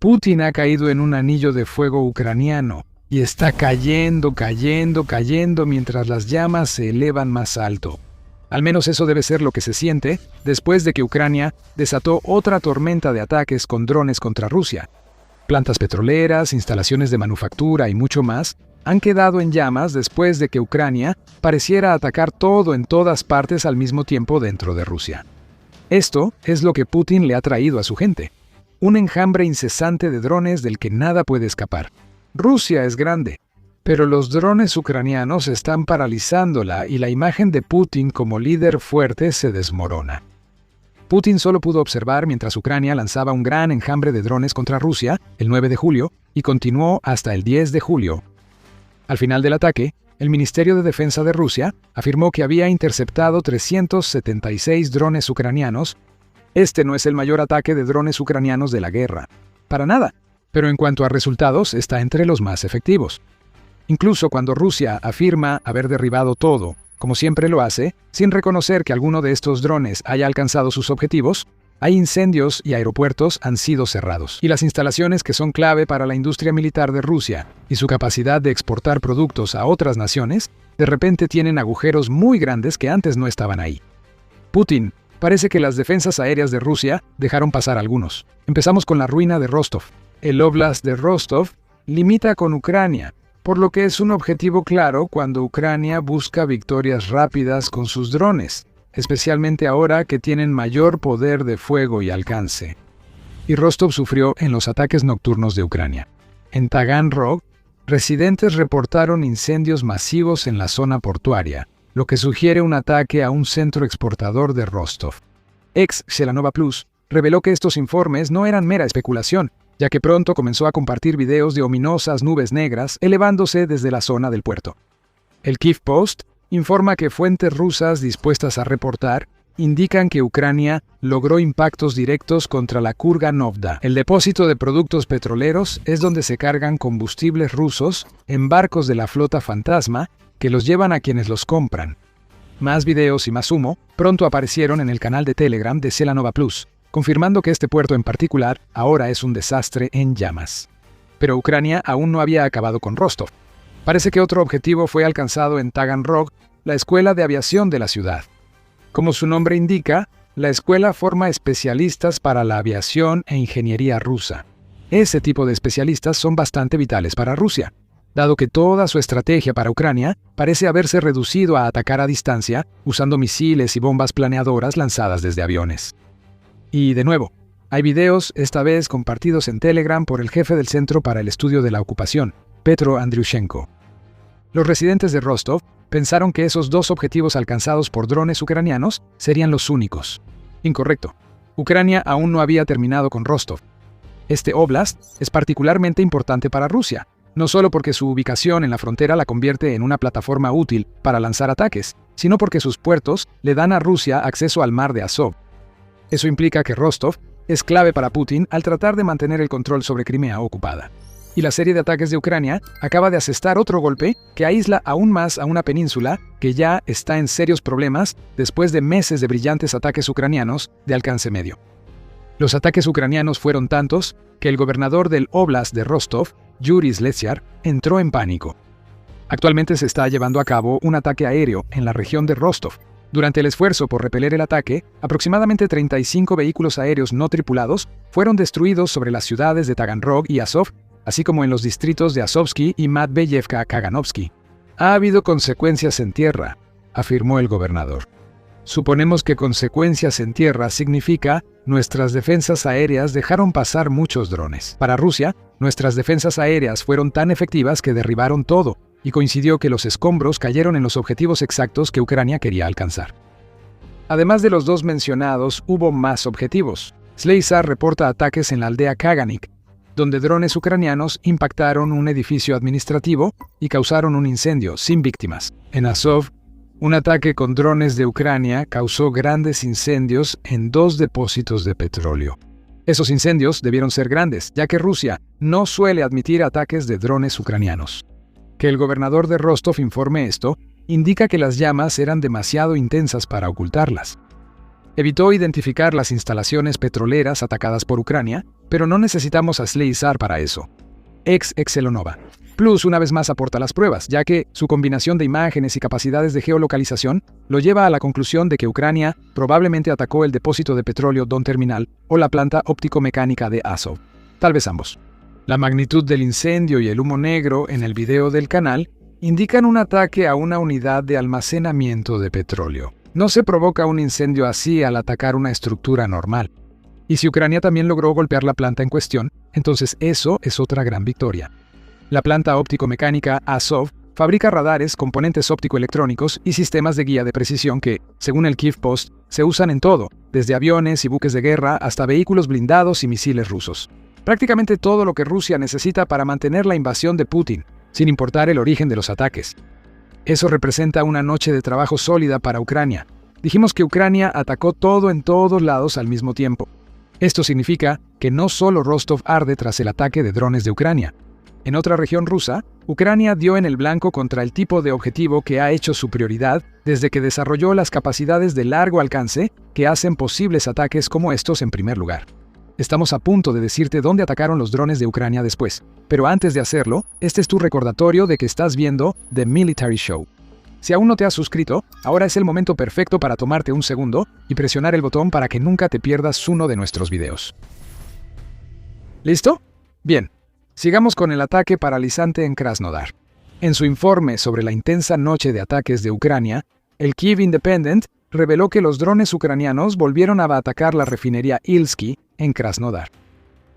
Putin ha caído en un anillo de fuego ucraniano y está cayendo mientras las llamas se elevan más alto. Al menos eso debe ser lo que se siente después de que Ucrania desató otra tormenta de ataques con drones contra Rusia. Plantas petroleras, instalaciones de manufactura y mucho más han quedado en llamas después de que Ucrania pareciera atacar todo en todas partes al mismo tiempo dentro de Rusia. Esto es lo que Putin le ha traído a su gente. Un enjambre incesante de drones del que nada puede escapar. Rusia es grande, pero los drones ucranianos están paralizándola y la imagen de Putin como líder fuerte se desmorona. Putin solo pudo observar mientras Ucrania lanzaba un gran enjambre de drones contra Rusia el 9 de julio y continuó hasta el 10 de julio. Al final del ataque, el Ministerio de Defensa de Rusia afirmó que había interceptado 376 drones ucranianos. Este no es el mayor ataque de drones ucranianos de la guerra. Para nada. Pero en cuanto a resultados, está entre los más efectivos. Incluso cuando Rusia afirma haber derribado todo, como siempre lo hace, sin reconocer que alguno de estos drones haya alcanzado sus objetivos, hay incendios y aeropuertos han sido cerrados. Y las instalaciones que son clave para la industria militar de Rusia y su capacidad de exportar productos a otras naciones, de repente tienen agujeros muy grandes que antes no estaban ahí. Putin, parece que las defensas aéreas de Rusia dejaron pasar algunos. Empezamos con la ruina de Rostov. El Oblast de Rostov limita con Ucrania, por lo que es un objetivo claro cuando Ucrania busca victorias rápidas con sus drones, especialmente ahora que tienen mayor poder de fuego y alcance. Y Rostov sufrió en los ataques nocturnos de Ucrania. En Taganrog, residentes reportaron incendios masivos en la zona portuaria, lo que sugiere un ataque a un centro exportador de Rostov. Xelanova Plus reveló que estos informes no eran mera especulación, ya que pronto comenzó a compartir videos de ominosas nubes negras elevándose desde la zona del puerto. El Kyiv Post informa que fuentes rusas dispuestas a reportar indican que Ucrania logró impactos directos contra la Kurganovda. El depósito de productos petroleros es donde se cargan combustibles rusos en barcos de la flota fantasma que los llevan a quienes los compran. Más videos y más humo pronto aparecieron en el canal de Telegram de Xelanova Plus, confirmando que este puerto en particular ahora es un desastre en llamas. Pero Ucrania aún no había acabado con Rostov. Parece que otro objetivo fue alcanzado en Taganrog, la escuela de aviación de la ciudad. Como su nombre indica, la escuela forma especialistas para la aviación e ingeniería rusa. Ese tipo de especialistas son bastante vitales para Rusia, dado que toda su estrategia para Ucrania parece haberse reducido a atacar a distancia usando misiles y bombas planeadoras lanzadas desde aviones. Y de nuevo, hay videos, esta vez compartidos en Telegram por el jefe del Centro para el Estudio de la Ocupación, Petro Andriushenko. Los residentes de Rostov pensaron que esos dos objetivos alcanzados por drones ucranianos serían los únicos. Incorrecto. Ucrania aún no había terminado con Rostov. Este oblast es particularmente importante para Rusia, no solo porque su ubicación en la frontera la convierte en una plataforma útil para lanzar ataques, sino porque sus puertos le dan a Rusia acceso al mar de Azov. Eso implica que Rostov es clave para Putin al tratar de mantener el control sobre Crimea ocupada. Y la serie de ataques de Ucrania acaba de asestar otro golpe que aísla aún más a una península que ya está en serios problemas después de meses de brillantes ataques ucranianos de alcance medio. Los ataques ucranianos fueron tantos que el gobernador del Oblast de Rostov, Yuri Slesyar, entró en pánico. Actualmente se está llevando a cabo un ataque aéreo en la región de Rostov. Durante el esfuerzo por repeler el ataque, aproximadamente 35 vehículos aéreos no tripulados fueron destruidos sobre las ciudades de Taganrog y Azov, así como en los distritos de Azovsky y Matveyevka-Kaganovsky. Ha habido consecuencias en tierra, afirmó el gobernador. Suponemos que consecuencias en tierra significa nuestras defensas aéreas dejaron pasar muchos drones. Para Rusia, nuestras defensas aéreas fueron tan efectivas que derribaron todo, y coincidió que los escombros cayeron en los objetivos exactos que Ucrania quería alcanzar. Además de los dos mencionados, hubo más objetivos. Slesyar reporta ataques en la aldea Kaganik, donde drones ucranianos impactaron un edificio administrativo y causaron un incendio sin víctimas. En Azov, un ataque con drones de Ucrania causó grandes incendios en 2 depósitos de petróleo. Esos incendios debieron ser grandes, ya que Rusia no suele admitir ataques de drones ucranianos. Que el gobernador de Rostov informe esto indica que las llamas eran demasiado intensas para ocultarlas. Evitó identificar las instalaciones petroleras atacadas por Ucrania, pero no necesitamos a Sleizar para eso. Excelonova Plus una vez más aporta las pruebas, ya que su combinación de imágenes y capacidades de geolocalización lo lleva a la conclusión de que Ucrania probablemente atacó el depósito de petróleo Don Terminal o la planta óptico-mecánica de Azov. Tal vez ambos. La magnitud del incendio y el humo negro en el video del canal indican un ataque a una unidad de almacenamiento de petróleo. No se provoca un incendio así al atacar una estructura normal. Y si Ucrania también logró golpear la planta en cuestión, entonces eso es otra gran victoria. La planta óptico-mecánica Azov fabrica radares, componentes óptico-electrónicos y sistemas de guía de precisión que, según el Kyiv Post, se usan en todo, desde aviones y buques de guerra hasta vehículos blindados y misiles rusos. Prácticamente todo lo que Rusia necesita para mantener la invasión de Putin, sin importar el origen de los ataques. Eso representa una noche de trabajo sólida para Ucrania. Dijimos que Ucrania atacó todo en todos lados al mismo tiempo. Esto significa que no solo Rostov arde tras el ataque de drones de Ucrania. En otra región rusa, Ucrania dio en el blanco contra el tipo de objetivo que ha hecho su prioridad desde que desarrolló las capacidades de largo alcance que hacen posibles ataques como estos en primer lugar. Estamos a punto de decirte dónde atacaron los drones de Ucrania después, pero antes de hacerlo, este es tu recordatorio de que estás viendo The Military Show. Si aún no te has suscrito, ahora es el momento perfecto para tomarte un segundo y presionar el botón para que nunca te pierdas uno de nuestros videos. ¿Listo? Bien. Sigamos con el ataque paralizante en Krasnodar. En su informe sobre la intensa noche de ataques de Ucrania, el Kyiv Independent reveló que los drones ucranianos volvieron a atacar la refinería Ilsky en Krasnodar.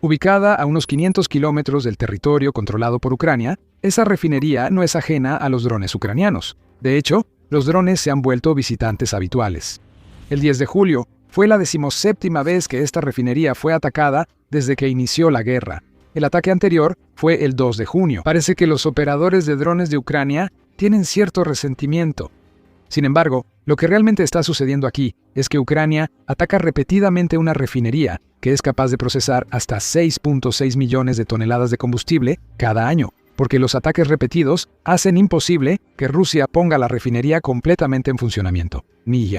Ubicada a unos 500 kilómetros del territorio controlado por Ucrania, esa refinería no es ajena a los drones ucranianos. De hecho, los drones se han vuelto visitantes habituales. El 10 de julio fue la 17ª vez que esta refinería fue atacada desde que inició la guerra. El ataque anterior fue el 2 de junio. Parece que los operadores de drones de Ucrania tienen cierto resentimiento. Sin embargo, lo que realmente está sucediendo aquí es que Ucrania ataca repetidamente una refinería que es capaz de procesar hasta 6.6 millones de toneladas de combustible cada año, porque los ataques repetidos hacen imposible que Rusia ponga la refinería completamente en funcionamiento. Ni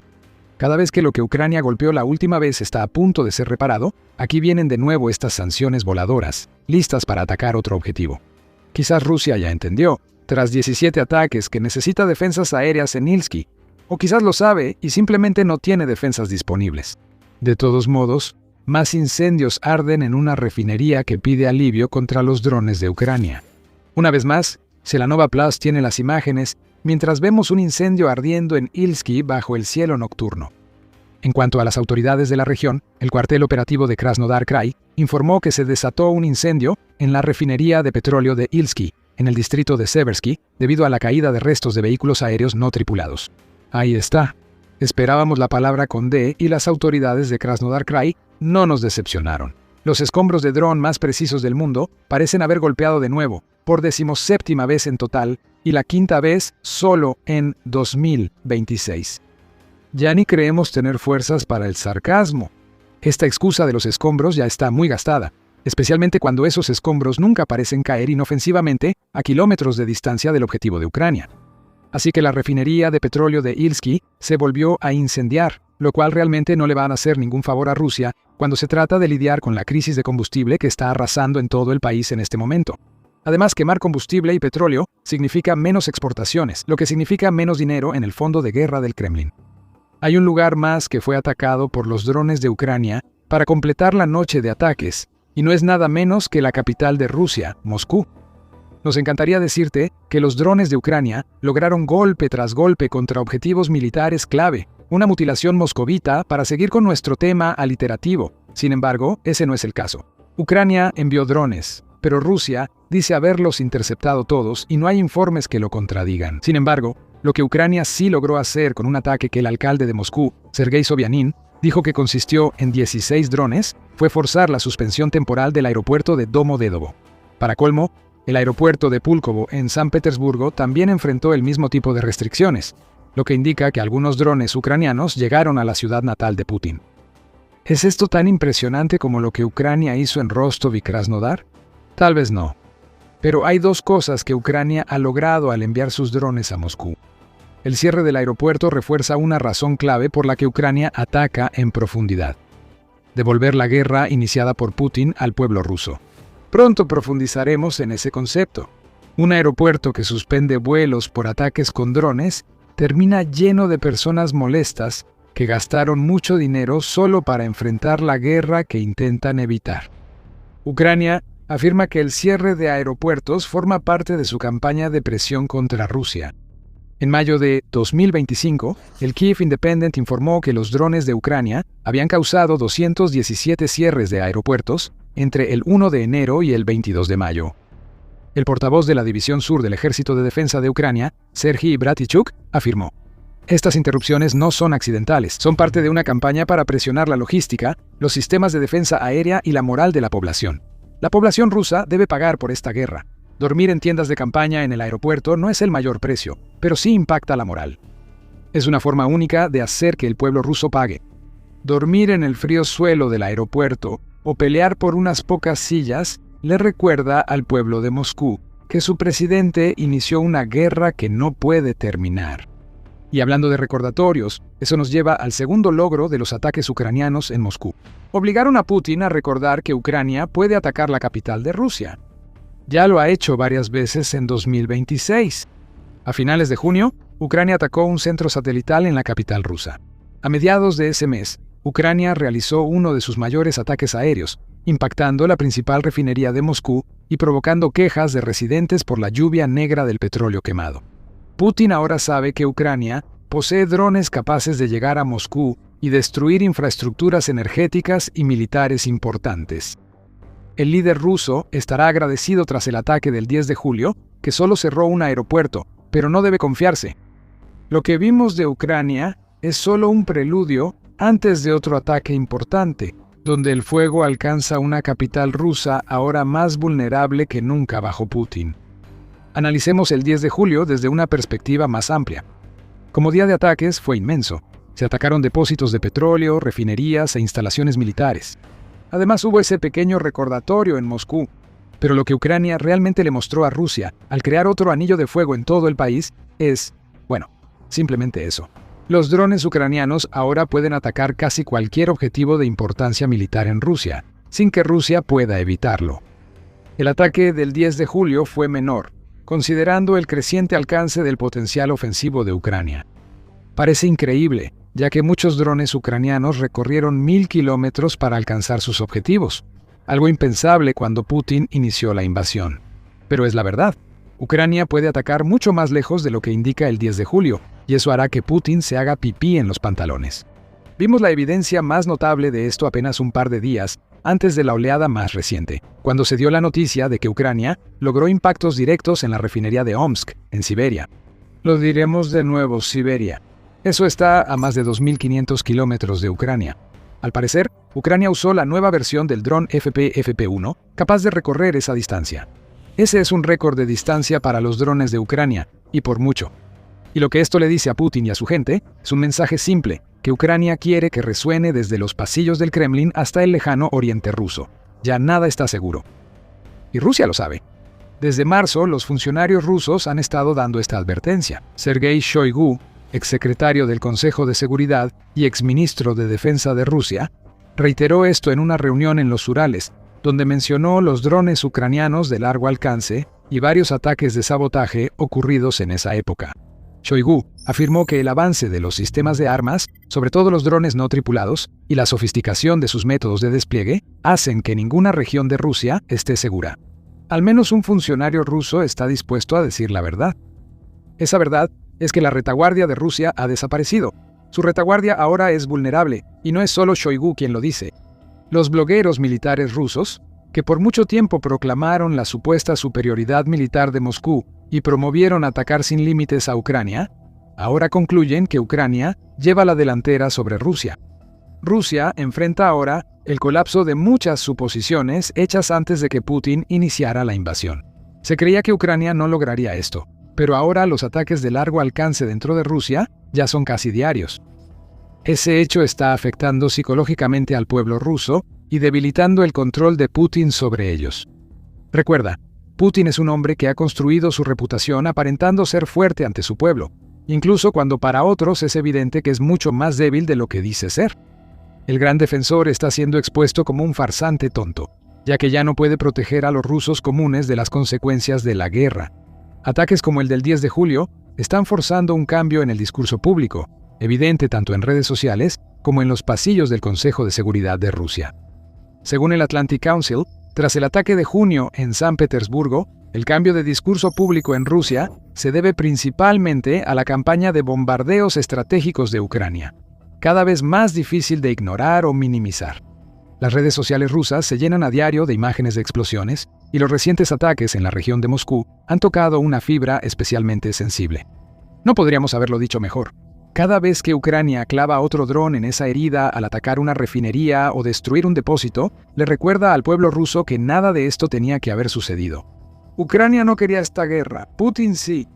Cada vez que lo que Ucrania golpeó la última vez está a punto de ser reparado, aquí vienen de nuevo estas sanciones voladoras, listas para atacar otro objetivo. Quizás Rusia ya entendió, tras 17 ataques, que necesita defensas aéreas en Ilsky, o quizás lo sabe y simplemente no tiene defensas disponibles. De todos modos, más incendios arden en una refinería que pide alivio contra los drones de Ucrania. Una vez más, Selanova Plus tiene las imágenes mientras vemos un incendio ardiendo en Ilsky bajo el cielo nocturno. En cuanto a las autoridades de la región, el cuartel operativo de Krasnodar Krai informó que se desató un incendio en la refinería de petróleo de Ilsky, en el distrito de Seversky, debido a la caída de restos de vehículos aéreos no tripulados. Ahí está. Esperábamos la palabra con D y las autoridades de Krasnodar Krai no nos decepcionaron. Los escombros de dron más precisos del mundo parecen haber golpeado de nuevo, por 17ª vez en total, y la 5ª vez solo en 2026. Ya ni creemos tener fuerzas para el sarcasmo. Esta excusa de los escombros ya está muy gastada, especialmente cuando esos escombros nunca parecen caer inofensivamente a kilómetros de distancia del objetivo de Ucrania. Así que la refinería de petróleo de Ilsky se volvió a incendiar, lo cual realmente no le va a hacer ningún favor a Rusia cuando se trata de lidiar con la crisis de combustible que está arrasando en todo el país en este momento. Además, quemar combustible y petróleo significa menos exportaciones, lo que significa menos dinero en el fondo de guerra del Kremlin. Hay un lugar más que fue atacado por los drones de Ucrania para completar la noche de ataques, y no es nada menos que la capital de Rusia, Moscú. Nos encantaría decirte que los drones de Ucrania lograron golpe tras golpe contra objetivos militares clave, una mutilación moscovita para seguir con nuestro tema aliterativo. Sin embargo, ese no es el caso. Ucrania envió drones, pero Rusia dice haberlos interceptado todos y no hay informes que lo contradigan. Sin embargo, lo que Ucrania sí logró hacer con un ataque que el alcalde de Moscú, Sergei Sobyanin, dijo que consistió en 16 drones, fue forzar la suspensión temporal del aeropuerto de Domodedovo. Para colmo, el aeropuerto de Púlkovo en San Petersburgo también enfrentó el mismo tipo de restricciones, lo que indica que algunos drones ucranianos llegaron a la ciudad natal de Putin. ¿Es esto tan impresionante como lo que Ucrania hizo en Rostov y Krasnodar? Tal vez no. Pero hay dos cosas que Ucrania ha logrado al enviar sus drones a Moscú. El cierre del aeropuerto refuerza una razón clave por la que Ucrania ataca en profundidad: devolver la guerra iniciada por Putin al pueblo ruso. Pronto profundizaremos en ese concepto. Un aeropuerto que suspende vuelos por ataques con drones termina lleno de personas molestas que gastaron mucho dinero solo para enfrentar la guerra que intentan evitar. Ucrania afirma que el cierre de aeropuertos forma parte de su campaña de presión contra Rusia. En mayo de 2025, el Kyiv Independent informó que los drones de Ucrania habían causado 217 cierres de aeropuertos entre el 1 de enero y el 22 de mayo. El portavoz de la División Sur del Ejército de Defensa de Ucrania, Serhiy Bratichuk, afirmó: estas interrupciones no son accidentales, son parte de una campaña para presionar la logística, los sistemas de defensa aérea y la moral de la población. La población rusa debe pagar por esta guerra. Dormir en tiendas de campaña en el aeropuerto no es el mayor precio, pero sí impacta la moral. Es una forma única de hacer que el pueblo ruso pague. Dormir en el frío suelo del aeropuerto o pelear por unas pocas sillas le recuerda al pueblo de Moscú que su presidente inició una guerra que no puede terminar. Y hablando de recordatorios, eso nos lleva al segundo logro de los ataques ucranianos en Moscú. Obligaron a Putin a recordar que Ucrania puede atacar la capital de Rusia. Ya lo ha hecho varias veces en 2026. A finales de junio, Ucrania atacó un centro satelital en la capital rusa. A mediados de ese mes, Ucrania realizó uno de sus mayores ataques aéreos, impactando la principal refinería de Moscú y provocando quejas de residentes por la lluvia negra del petróleo quemado. Putin ahora sabe que Ucrania posee drones capaces de llegar a Moscú y destruir infraestructuras energéticas y militares importantes. El líder ruso estará agradecido tras el ataque del 10 de julio, que solo cerró un aeropuerto, pero no debe confiarse. Lo que vimos de Ucrania es solo un preludio antes de otro ataque importante, donde el fuego alcanza una capital rusa ahora más vulnerable que nunca bajo Putin. Analicemos el 10 de julio desde una perspectiva más amplia. Como día de ataques fue inmenso. Se atacaron depósitos de petróleo, refinerías e instalaciones militares. Además hubo ese pequeño recordatorio en Moscú. Pero lo que Ucrania realmente le mostró a Rusia al crear otro anillo de fuego en todo el país es, bueno, simplemente eso. Los drones ucranianos ahora pueden atacar casi cualquier objetivo de importancia militar en Rusia, sin que Rusia pueda evitarlo. El ataque del 10 de julio fue menor, considerando el creciente alcance del potencial ofensivo de Ucrania. Parece increíble, ya que muchos drones ucranianos recorrieron 1000 kilómetros para alcanzar sus objetivos, algo impensable cuando Putin inició la invasión. Pero es la verdad. Ucrania puede atacar mucho más lejos de lo que indica el 10 de julio, y eso hará que Putin se haga pipí en los pantalones. Vimos la evidencia más notable de esto apenas un par de días antes de la oleada más reciente, cuando se dio la noticia de que Ucrania logró impactos directos en la refinería de Omsk, en Siberia. Lo diremos de nuevo, Siberia. Eso está a más de 2.500 kilómetros de Ucrania. Al parecer, Ucrania usó la nueva versión del dron FP-FP1, capaz de recorrer esa distancia. Ese es un récord de distancia para los drones de Ucrania, y por mucho. Y lo que esto le dice a Putin y a su gente es un mensaje simple, que Ucrania quiere que resuene desde los pasillos del Kremlin hasta el lejano oriente ruso. Ya nada está seguro. Y Rusia lo sabe. Desde marzo, los funcionarios rusos han estado dando esta advertencia. Sergei Shoigu, exsecretario del Consejo de Seguridad y exministro de Defensa de Rusia, reiteró esto en una reunión en los Urales, donde mencionó los drones ucranianos de largo alcance y varios ataques de sabotaje ocurridos en esa época. Shoigu afirmó que el avance de los sistemas de armas, sobre todo los drones no tripulados, y la sofisticación de sus métodos de despliegue, hacen que ninguna región de Rusia esté segura. Al menos un funcionario ruso está dispuesto a decir la verdad. Esa verdad es que la retaguardia de Rusia ha desaparecido. Su retaguardia ahora es vulnerable, y no es solo Shoigu quien lo dice. Los blogueros militares rusos, que por mucho tiempo proclamaron la supuesta superioridad militar de Moscú y promovieron atacar sin límites a Ucrania, ahora concluyen que Ucrania lleva la delantera sobre Rusia. Rusia enfrenta ahora el colapso de muchas suposiciones hechas antes de que Putin iniciara la invasión. Se creía que Ucrania no lograría esto, pero ahora los ataques de largo alcance dentro de Rusia ya son casi diarios. Ese hecho está afectando psicológicamente al pueblo ruso y debilitando el control de Putin sobre ellos. Recuerda, Putin es un hombre que ha construido su reputación aparentando ser fuerte ante su pueblo. incluso cuando para otros es evidente que es mucho más débil de lo que dice ser. El gran defensor está siendo expuesto como un farsante tonto, ya que ya no puede proteger a los rusos comunes de las consecuencias de la guerra. Ataques como el del 10 de julio están forzando un cambio en el discurso público, evidente tanto en redes sociales como en los pasillos del Consejo de Seguridad de Rusia. Según el Atlantic Council, tras el ataque de junio en San Petersburgo, el cambio de discurso público en Rusia se debe principalmente a la campaña de bombardeos estratégicos de Ucrania, cada vez más difícil de ignorar o minimizar. Las redes sociales rusas se llenan a diario de imágenes de explosiones, y los recientes ataques en la región de Moscú han tocado una fibra especialmente sensible. No podríamos haberlo dicho mejor. Cada vez que Ucrania clava otro dron en esa herida al atacar una refinería o destruir un depósito, le recuerda al pueblo ruso que nada de esto tenía que haber sucedido. Ucrania no quería esta guerra, Putin sí.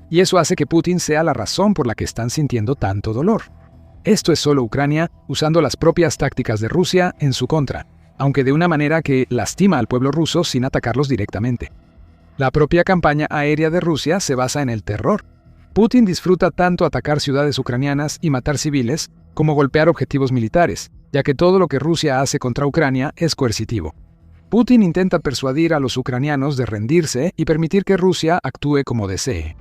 Y eso hace que Putin sea la razón por la que están sintiendo tanto dolor. Esto es solo Ucrania usando las propias tácticas de Rusia en su contra, aunque de una manera que lastima al pueblo ruso sin atacarlos directamente. La propia campaña aérea de Rusia se basa en el terror. Putin disfruta tanto atacar ciudades ucranianas y matar civiles como golpear objetivos militares, ya que todo lo que Rusia hace contra Ucrania es coercitivo. Putin intenta persuadir a los ucranianos de rendirse y permitir que Rusia actúe como desee.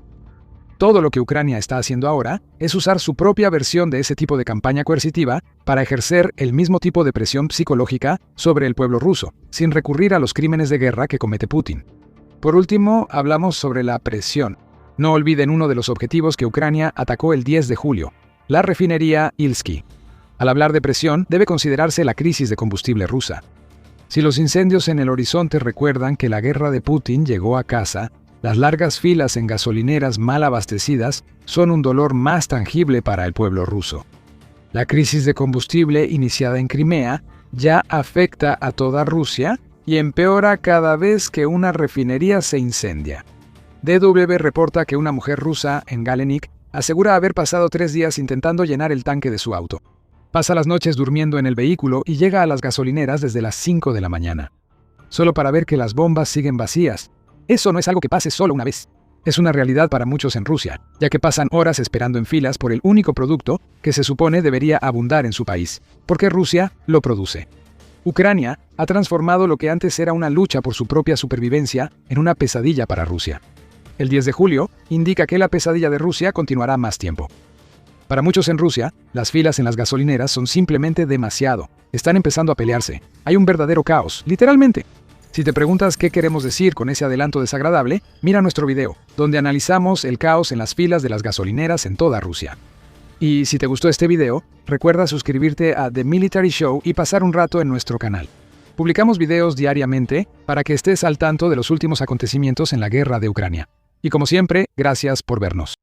Todo lo que Ucrania está haciendo ahora es usar su propia versión de ese tipo de campaña coercitiva para ejercer el mismo tipo de presión psicológica sobre el pueblo ruso, sin recurrir a los crímenes de guerra que comete Putin. Por último, hablamos sobre la presión. No olviden uno de los objetivos que Ucrania atacó el 10 de julio, la refinería Ilsky. Al hablar de presión, debe considerarse la crisis de combustible rusa. Si los incendios en el horizonte recuerdan que la guerra de Putin llegó a casa, las largas filas en gasolineras mal abastecidas son un dolor más tangible para el pueblo ruso. La crisis de combustible iniciada en Crimea ya afecta a toda Rusia y empeora cada vez que una refinería se incendia. DW reporta que una mujer rusa en Galenik asegura haber pasado 3 días intentando llenar el tanque de su auto. Pasa las noches durmiendo en el vehículo y llega a las gasolineras desde las 5 de la mañana, solo para ver que las bombas siguen vacías. Eso no es algo que pase solo una vez. Es una realidad para muchos en Rusia, ya que pasan horas esperando en filas por el único producto que se supone debería abundar en su país, porque Rusia lo produce. Ucrania ha transformado lo que antes era una lucha por su propia supervivencia en una pesadilla para Rusia. El 10 de julio indica que la pesadilla de Rusia continuará más tiempo. Para muchos en Rusia, las filas en las gasolineras son simplemente demasiado. Están empezando a pelearse. Hay un verdadero caos, literalmente. Si te preguntas qué queremos decir con ese adelanto desagradable, mira nuestro video, donde analizamos el caos en las filas de las gasolineras en toda Rusia. Y si te gustó este video, recuerda suscribirte a The Military Show y pasar un rato en nuestro canal. Publicamos videos diariamente para que estés al tanto de los últimos acontecimientos en la guerra de Ucrania. Y como siempre, gracias por vernos.